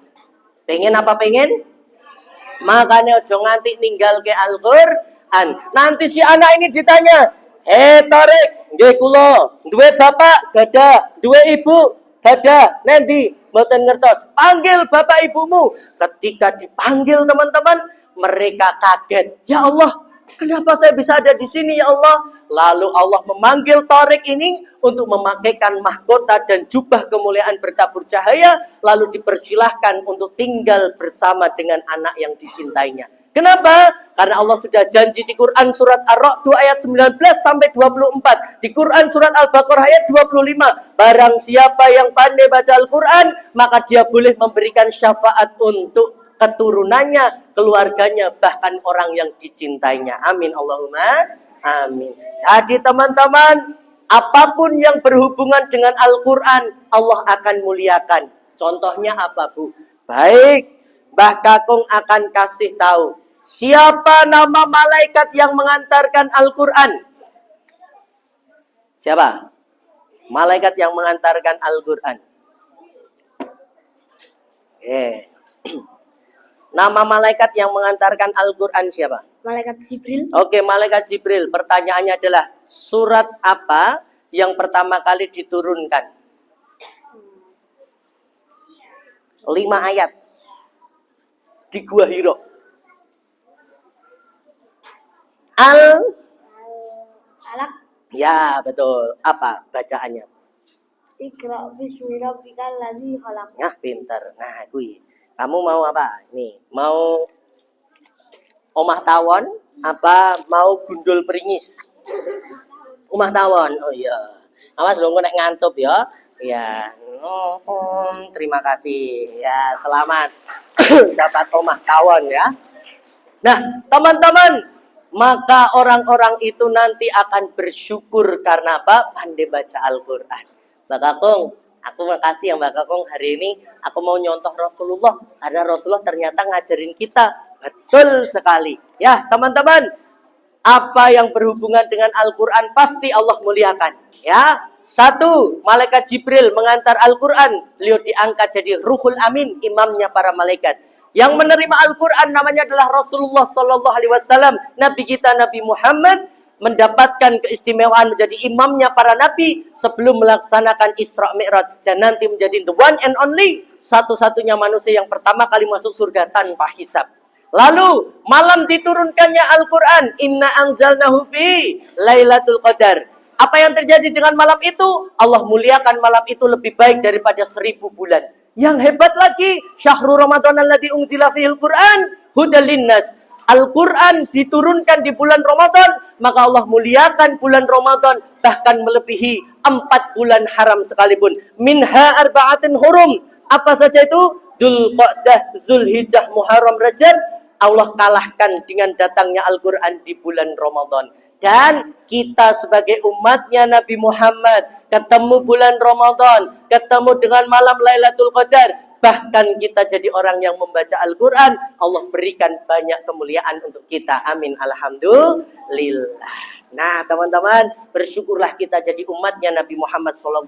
Pengen apa pengen? Makanya ojo nganti ninggal ke Al-Quran. Nanti si anak ini ditanya, Tarik, nggih kula, duwe bapak gadah, duwe ibu gadah, nanti mboten ngertos. Panggil bapak ibumu. Ketika dipanggil teman-teman, mereka kaget. Ya Allah, kenapa saya bisa ada di sini ya Allah? Lalu Allah memanggil Tarik ini untuk memakaikan mahkota dan jubah kemuliaan bertabur cahaya. Lalu dipersilahkan untuk tinggal bersama dengan anak yang dicintainya. Kenapa? Karena Allah sudah janji di Quran surat Ar-Ra'd ayat 19 sampai 24. Di Quran surat Al-Baqarah ayat 25. Barang siapa yang pandai baca Al-Quran, maka dia boleh memberikan syafaat untuk keturunannya, keluarganya, bahkan orang yang dicintainya. Amin Allahumma amin. Jadi teman-teman, apapun yang berhubungan dengan Al-Quran, Allah akan muliakan. Contohnya apa, Bu? Baik, Mbah Kakung akan kasih tahu. Siapa nama malaikat yang mengantarkan Al-Quran? Siapa? Malaikat yang mengantarkan Al-Quran. Nama malaikat yang mengantarkan Al-Quran siapa? Malaikat Jibril. Oke, malaikat Jibril. Pertanyaannya adalah, surat apa yang pertama kali diturunkan? 5 ayat. Di Gua Hiro. Alaq. Ya, betul. Apa bacaannya? Iqra bismi rabbikal ladzi khalaq. Nah, pintar. Nah, kui. Kamu mau apa? Nih, mau omah tawon apa mau gundul peringis? Omah tawon. Oh iya. Awas dong nek ngantuk ya. Ya. Terima kasih. Ya, selamat dapat omah tawon ya. Nah, teman-teman, maka orang-orang itu nanti akan bersyukur karena apa? Pandai baca Al-Quran. Mbak Kakung, aku makasih ya Mbak Kakung, hari ini aku mau nyontoh Rasulullah. Karena Rasulullah ternyata ngajarin kita. Betul sekali. Ya teman-teman, apa yang berhubungan dengan Al-Quran pasti Allah muliakan. Ya, 1, malaikat Jibril mengantar Al-Quran. Beliau diangkat jadi Ruhul Amin, imamnya para malaikat. Yang menerima Al-Quran namanya adalah Rasulullah Sallallahu Alaihi Wasallam. Nabi kita Nabi Muhammad mendapatkan keistimewaan menjadi imamnya para nabi sebelum melaksanakan Isra Mi'raj dan nanti menjadi the one and only, satu-satunya manusia yang pertama kali masuk surga tanpa hisab. Lalu malam diturunkannya Al-Quran, Inna anzalnahu fi Lailatul Qadar. Apa yang terjadi dengan malam itu? Allah muliakan malam itu lebih baik daripada 1000 bulan. Yang hebat lagi, syahrul Ramadan alladzi unzila fihil Qur'an hudal linnas. Al-Quran diturunkan di bulan Ramadan, maka Allah muliakan bulan Ramadan bahkan melebihi 4 bulan haram sekalipun. Minha arba'atin hurum. Apa saja itu? Dzulqa'dah, Zulhijjah, Muharram, Rajab. Allah kalahkan dengan datangnya Al-Quran di bulan Ramadan. Dan kita sebagai umatnya Nabi Muhammad ketemu bulan Ramadan, ketemu dengan malam Lailatul Qadar, bahkan kita jadi orang yang membaca Al-Quran, Allah berikan banyak kemuliaan untuk kita. Amin. Alhamdulillah. Nah teman-teman, bersyukurlah kita jadi umatnya Nabi Muhammad SAW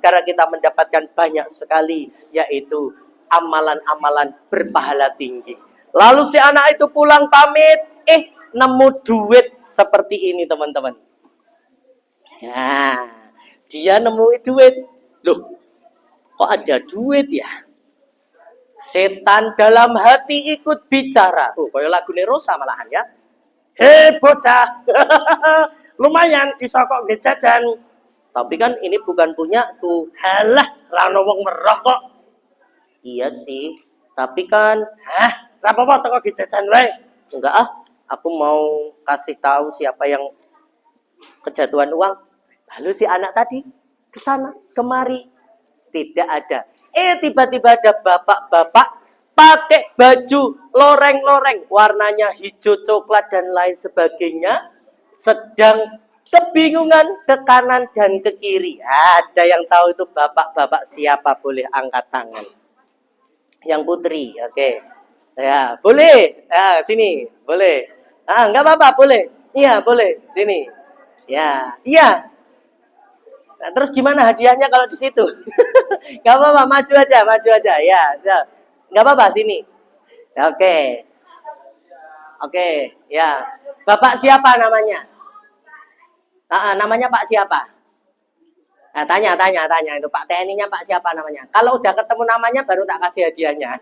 karena kita mendapatkan banyak sekali, yaitu amalan-amalan berpahala tinggi. Lalu si anak itu pulang pamit, nemu duit seperti ini teman-teman. Nah, dia nemuin duit. Loh, kok ada duit ya? Setan dalam hati ikut bicara. Oh, kayak lagu Rosa malahan ya. Hei bocah, lumayan bisa kok jajan. Tapi kan ini bukan punyaku. Halah, rano wong merah kok. Iya sih, tapi kan, apa-apa toko jajan wae. Enggak ah, aku mau kasih tahu siapa yang kejatuhan uang. Lalu si anak tadi ke sana, kemari, tidak ada. Tiba-tiba ada bapak-bapak pakai baju loreng-loreng, warnanya hijau, coklat dan lain sebagainya, sedang kebingungan ke kanan dan ke kiri. Ada yang tahu itu bapak-bapak siapa? Boleh angkat tangan. Yang putri, oke. Ya, boleh. Ya, sini, boleh. Enggak apa-apa, boleh. Iya, boleh. Sini. Ya, iya. Nah, terus gimana hadiahnya kalau di situ? Gak apa-apa, maju aja. Ya, nggak apa-apa, sini. Oke. Oke, ya. Bapak siapa namanya? Namanya Pak siapa? Nah, tanya itu Pak TNI-nya Pak siapa namanya? Kalau udah ketemu namanya baru tak kasih hadiahnya.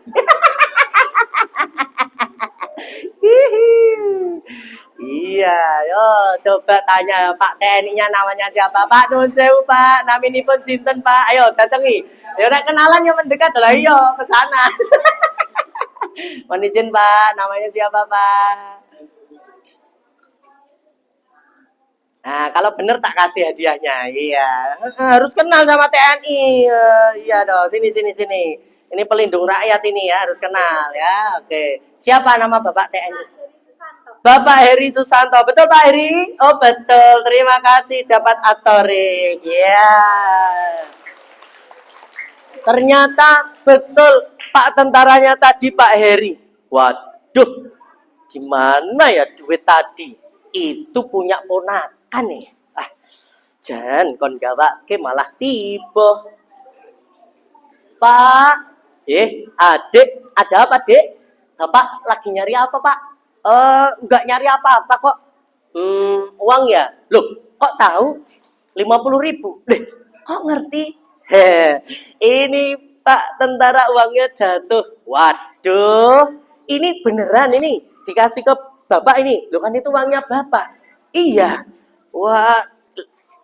Iya, yo coba tanya Pak TNI-nya namanya siapa? Pak Nun Sewu Pak, naminipun sinten Pak? Ayo datangi. Ya udah kenalan yang mendekat lah, iya ke sana. Mohon izin Pak, namanya siapa Pak? Nah, kalau bener tak kasih hadiahnya. Iya, harus kenal sama TNI. Iya dong, sini. Ini pelindung rakyat ini ya, harus kenal ya. Oke. Siapa nama Bapak TNI? Bapak Heri Susanto. Betul Pak Heri? Oh, betul. Terima kasih dapat atorik. Ya. Ternyata betul Pak tentaranya tadi Pak Heri. Waduh. Gimana ya duit tadi? Itu punya ponakan nih. Jan kon gawake malah tiba. Pak, adik, ada apa, Dek? Bapak lagi nyari apa, Pak? Enggak nyari apa-apa kok. Uang ya? Loh, kok tahu? 50.000. Kok ngerti? Ini Pak tentara uangnya jatuh. Waduh, ini beneran ini dikasih ke Bapak ini. Loh kan itu uangnya Bapak. Iya. Wah,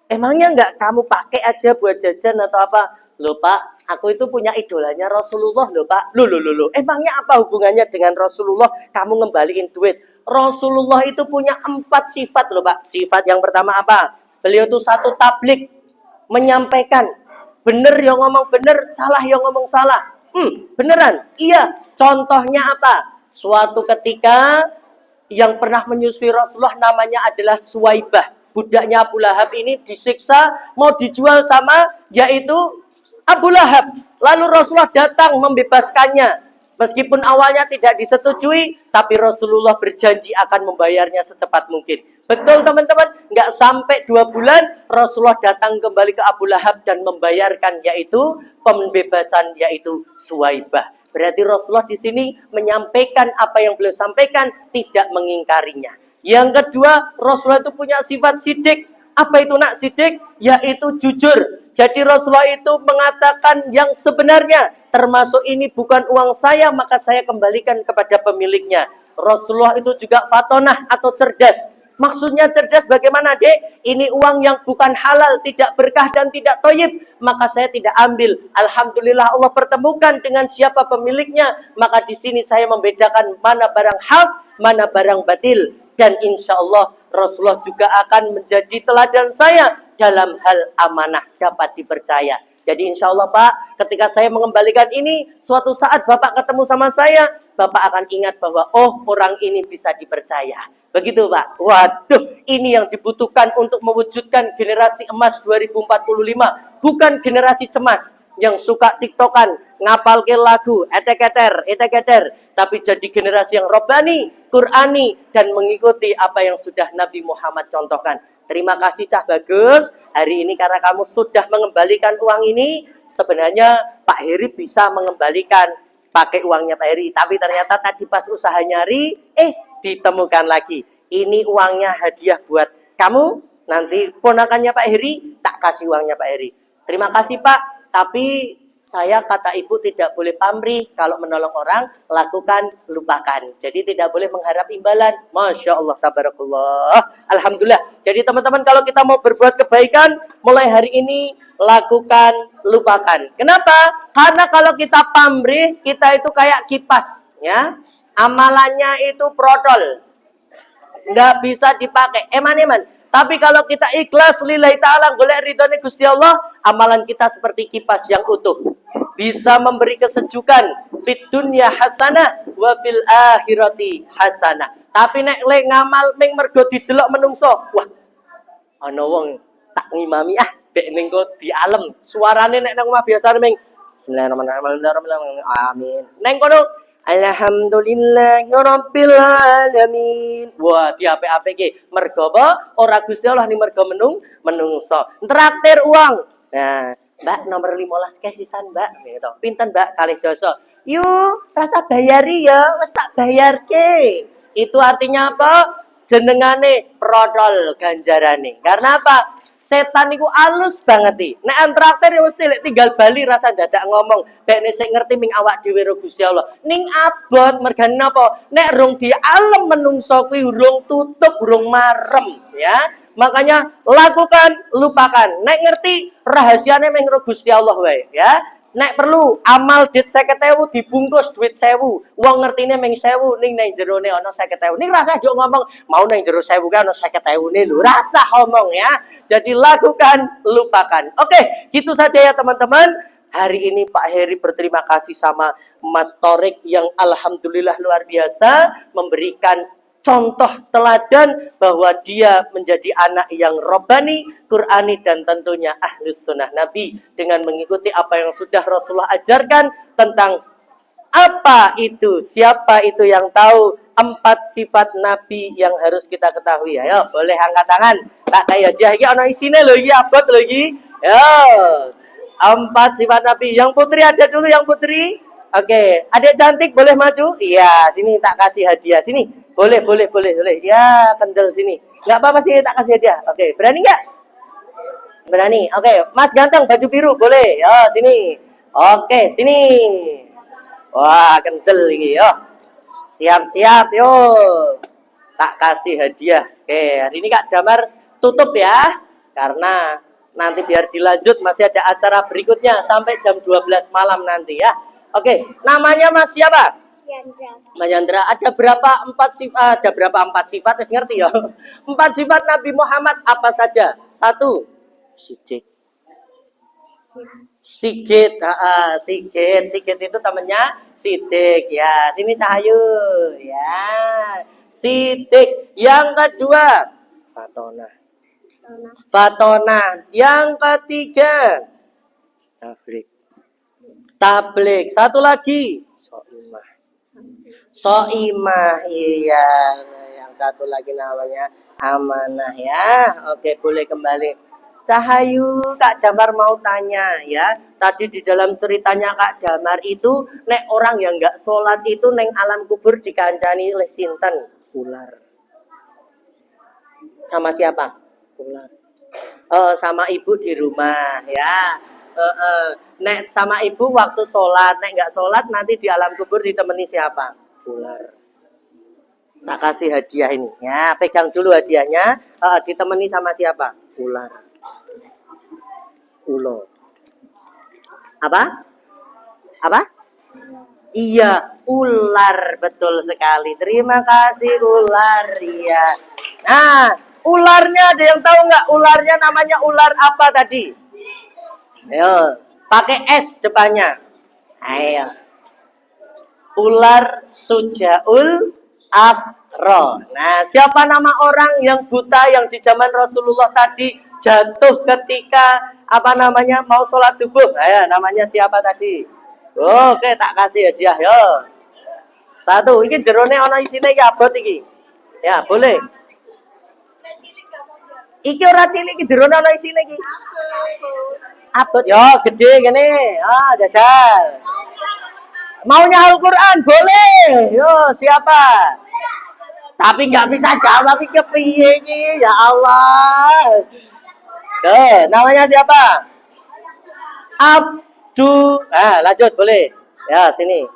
emangnya enggak kamu pakai aja buat jajan atau apa? Loh Pak, aku itu punya idolanya Rasulullah loh Pak. Loh. Emangnya apa hubungannya dengan Rasulullah kamu ngembaliin duit? Rasulullah itu punya 4 sifat loh Pak. Sifat yang pertama apa? Beliau itu satu tablik, menyampaikan. Bener yang ngomong bener, salah yang ngomong salah. Beneran? Iya. Contohnya apa? Suatu ketika yang pernah menyusui Rasulullah namanya adalah Suwaibah. Budaknya Abu Lahab ini disiksa, mau dijual sama yaitu Abu Lahab. Lalu Rasulullah datang membebaskannya. Meskipun awalnya tidak disetujui, tapi Rasulullah berjanji akan membayarnya secepat mungkin. Betul teman-teman, nggak sampai 2 bulan Rasulullah datang kembali ke Abu Lahab dan membayarkan yaitu pembebasan yaitu Suwaibah. Berarti Rasulullah di sini menyampaikan apa yang beliau sampaikan, tidak mengingkarinya. Yang kedua, Rasulullah itu punya sifat sidik. Apa itu nak sidik? Yaitu jujur. Jadi Rasulullah itu mengatakan yang sebenarnya, termasuk ini bukan uang saya, maka saya kembalikan kepada pemiliknya. Rasulullah itu juga fatonah atau cerdas. Maksudnya cerdas bagaimana, Dek? Ini uang yang bukan halal, tidak berkah dan tidak thayyib, maka saya tidak ambil. Alhamdulillah Allah pertemukan dengan siapa pemiliknya, maka di sini saya membedakan mana barang hak, mana barang batil. Dan insya Allah Rasulullah juga akan menjadi teladan saya dalam hal amanah dapat dipercaya. Jadi insya Allah Pak, ketika saya mengembalikan ini, suatu saat Bapak ketemu sama saya, Bapak akan ingat bahwa oh orang ini bisa dipercaya. Begitu Pak. Waduh, ini yang dibutuhkan untuk mewujudkan generasi emas 2045. Bukan generasi cemas yang suka tiktokan, ngapal ke lagu, etek-eter, tapi jadi generasi yang robbani, Qurani, dan mengikuti apa yang sudah Nabi Muhammad contohkan. Terima kasih Cah Bagus, hari ini karena kamu sudah mengembalikan uang ini, sebenarnya Pak Heri bisa mengembalikan pakai uangnya Pak Heri, tapi ternyata tadi pas usaha nyari, ditemukan lagi. Ini uangnya hadiah buat kamu. Nanti ponakannya Pak Heri, tak kasih uangnya Pak Heri. Terima kasih Pak, tapi saya kata ibu tidak boleh pamrih. Kalau menolong orang, lakukan, lupakan. Jadi tidak boleh mengharap imbalan. Masya Allah, tabarakallah. Alhamdulillah. Jadi teman-teman kalau kita mau berbuat kebaikan, mulai hari ini, lakukan, lupakan. Kenapa? Karena kalau kita pamrih, kita itu kayak kipas. Ya, amalannya itu protol. Nggak bisa dipakai. Eman-eman. Tapi kalau kita ikhlas lillahi ta'ala golek ridhonya Gusti Allah, amalan kita seperti kipas yang utuh. Bisa memberi kesejukan fit dunya hasanah wa fil akhirati hasanah. Tapi nek lek ngamal ming mergo didelok menungso, wah ana wong tak ngimami bek ning kok di alam. Suarane nek nang omah biasane ming bismillahirrahmanirrahim. Amin. Neng kono alhamdulillahirabbil alamin. Wah, di apik-apik iki. Mergo apa? Ora Gusti Allah ni mergo menungso. Traktir uang. Nah, Mbak nomor 15 kesisan, Mbak. Gitu. Pinten, Mbak? Kalih dosa. Yuk, rasa bayari ya, wis tak bayarke. Itu artinya apa? Jenengane protol ganjarane. Karena apa? Setan niku alus banget iki. Nek antraktir ya mesti tinggal bali rasa dadak ngomong. Dekne sing ngerti ming awak dhewe ro Gusti Allah. Ning abot mergane napa? Nek rung di alam menungso kuwi urung tutup, urung marem, ya. Makanya lakukan, lupakan. Nek ngerti rahasiane ming ro Gusti Allah wae, ya. Nek perlu amal dit 50.000 dibungkus duit 1.000. Wong ngertine ming 1.000 ning nang jerone ana 50.000. Ning rasa aja ngomong mau nang jero 1.000 kan ana 50.000 lho. Rasa ngomong ya. Jadi lakukan, lupakan. Oke, gitu saja ya teman-teman. Hari ini Pak Heri berterima kasih sama Mas Torik yang alhamdulillah luar biasa memberikan contoh teladan bahwa dia menjadi anak yang robbani, Qur'ani dan tentunya ahlus sunnah Nabi dengan mengikuti apa yang sudah Rasulullah ajarkan tentang apa itu, siapa itu yang tahu 4 sifat Nabi yang harus kita ketahui. Ayo, boleh angkat tangan. Tak kayak dia iki ana isine lho iki abot lho iki. Yo. 4 sifat Nabi. Yang putri ada dulu yang putri. Oke, adik cantik boleh maju? Iya, sini tak kasih hadiah. Sini. Boleh. Ya, kendel sini. Enggak apa-apa sini tak kasih hadiah. Oke, berani enggak? Berani. Oke, Mas ganteng baju biru boleh. Yo, sini. Oke, sini. Wah, kendel iki yo. Siap-siap yo. Tak kasih hadiah. Oke, hari ini Kak Damar tutup ya. Karena nanti biar dilanjut masih ada acara berikutnya sampai jam 12 malam nanti ya. Oke, namanya Mas siapa? Mas Yandra. Ada berapa 4 sifat? Ada berapa 4 sifat? Wis ngerti ya? 4 sifat Nabi Muhammad apa saja? 1. Sidik. Sigit, Sigit itu temannya Sidik ya. Sini Cahayu ya. Sidik. Yang kedua, Fatona. Yang ketiga, Tablik. Satu lagi, Soimah. Iya. Yang satu lagi namanya Amanah ya. Oke, boleh kembali. Cahayu, Kak Damar mau tanya ya. Tadi di dalam ceritanya Kak Damar itu, nek orang yang nggak sholat itu neng alam kubur dikancani oleh sinten? Ular. Sama siapa? Ular. Oh, sama ibu di rumah ya. Nek sama ibu waktu sholat, nek nggak sholat nanti di alam kubur ditemani siapa? Ular. Tak kasih hadiah ini ya, pegang dulu hadiahnya. Ditemani sama siapa? Ular. Ulo. Apa? Iya, ular, betul sekali. Terima kasih ular ya. Nah, ularnya ada yang tahu nggak? Ularnya namanya ular apa tadi? Ayo, pakai S depannya. Ayo. Ular Sujaul Akro. Nah, siapa nama orang yang buta yang di zaman Rasulullah tadi jatuh ketika mau sholat subuh? Ayo, namanya siapa tadi? Oke, tak kasih hadiah yo. 1. Iki jerone ana isine iki abot iki. Ya, boleh. Iki ora cilik iki jerone ana isine iki. Abot yo gede gini. Jajal. Maunya Al-Quran boleh. Yo siapa? Tapi nggak bisa jawab iki kepiye iki? Ya Allah. Namanya siapa? Abdu. Lanjut boleh. Ya, sini.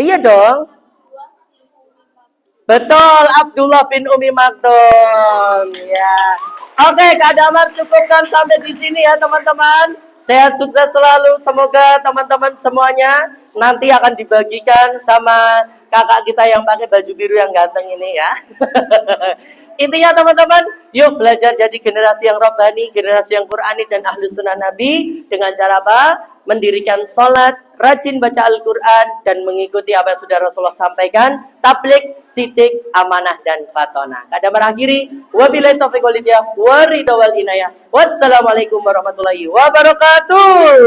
Iya dong. Betul, Abdullah bin Umi Maktum. Ya. Oke, Kak Damar cukupkan sampai di sini ya teman-teman. Sehat sukses selalu. Semoga teman-teman semuanya nanti akan dibagikan sama kakak kita yang pakai baju biru yang ganteng ini ya. Intinya teman-teman, yuk belajar jadi generasi yang robbani, generasi yang Qurani dan ahli sunnah Nabi dengan cara apa? Mendirikan sholat, rajin baca Al-Quran, dan mengikuti apa yang sudah Rasulullah sampaikan, tablik, sidik, amanah, dan fatona. Kada merakhiri, wabillahi taufiq wal hidayah, waridha wal inayah. Wassalamualaikum warahmatullahi wabarakatuh.